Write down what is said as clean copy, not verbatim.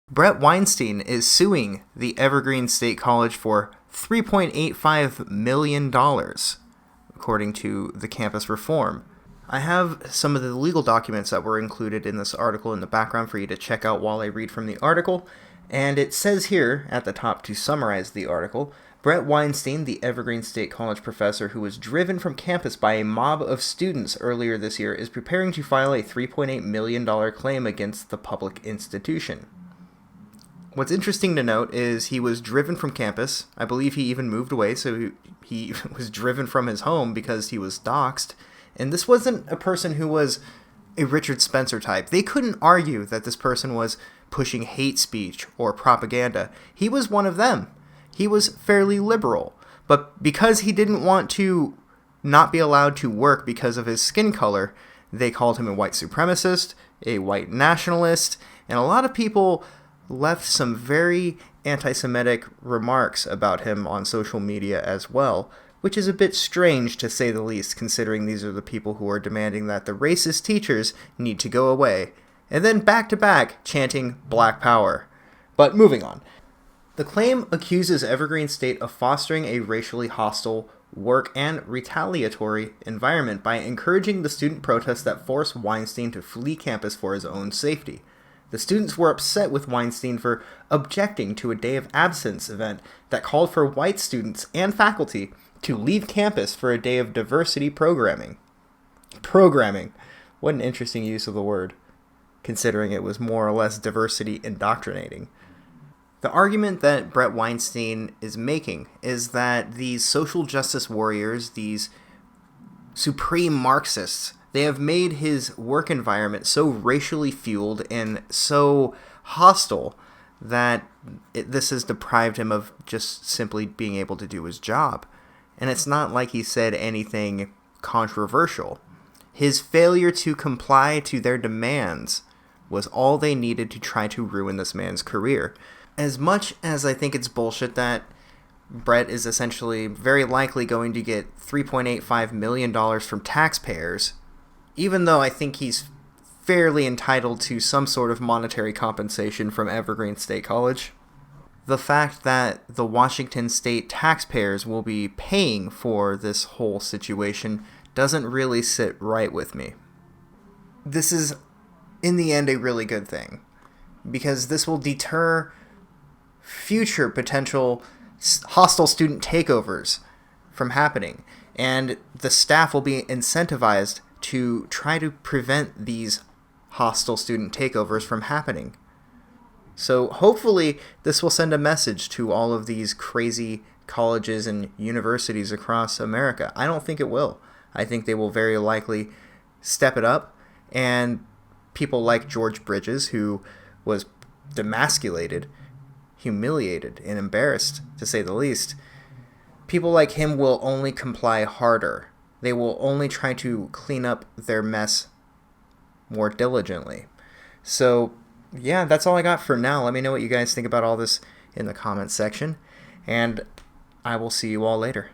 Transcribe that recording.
Bret Weinstein is suing the Evergreen State College for $3.85 million, according to the campus reform. I have some of the legal documents that were included in this article in the background for you to check out while I read from the article, and it says here at the top to summarize the article, Bret Weinstein, the Evergreen State College professor who was driven from campus by a mob of students earlier this year, is preparing to file a $3.8 million claim against the public institution. What's interesting to note is he was driven from campus. I believe he even moved away, so he was driven from his home because he was doxxed. And this wasn't a person who was a Richard Spencer type. They couldn't argue that this person was pushing hate speech or propaganda. He was one of them. He was fairly liberal. But because he didn't want to not be allowed to work because of his skin color, they called him a white supremacist, a white nationalist, and a lot of people left some very anti-Semitic remarks about him on social media as well, which is a bit strange to say the least, considering these are the people who are demanding that the racist teachers need to go away, and then back-to-back chanting Black Power. But moving on. The claim accuses Evergreen State of fostering a racially hostile work and retaliatory environment by encouraging the student protests that forced Weinstein to flee campus for his own safety. The students were upset with Weinstein for objecting to a day of absence event that called for white students and faculty to leave campus for a day of diversity programming. Programming. What an interesting use of the word, considering it was more or less diversity indoctrinating. The argument that Bret Weinstein is making is that these social justice warriors, these supreme Marxists, they have made his work environment so racially fueled and so hostile that this has deprived him of just simply being able to do his job. And it's not like he said anything controversial. His failure to comply to their demands was all they needed to try to ruin this man's career. As much as I think it's bullshit that Bret is essentially very likely going to get $3.85 million from taxpayers, even though I think he's fairly entitled to some sort of monetary compensation from Evergreen State College, the fact that the Washington State taxpayers will be paying for this whole situation doesn't really sit right with me. This is, in the end, a really good thing, because this will deter future potential hostile student takeovers from happening, and the staff will be incentivized to try to prevent these hostile student takeovers from happening. So hopefully this will send a message to all of these crazy colleges and universities across America. I don't think it will. I think they will very likely step it up, and people like George Bridges, who was demasculated, humiliated, and embarrassed, to say the least, people like him will only comply harder. They will only try to clean up their mess more diligently. So, yeah, that's all I got for now. Let me know what you guys think about all this in the comments section, and I will see you all later.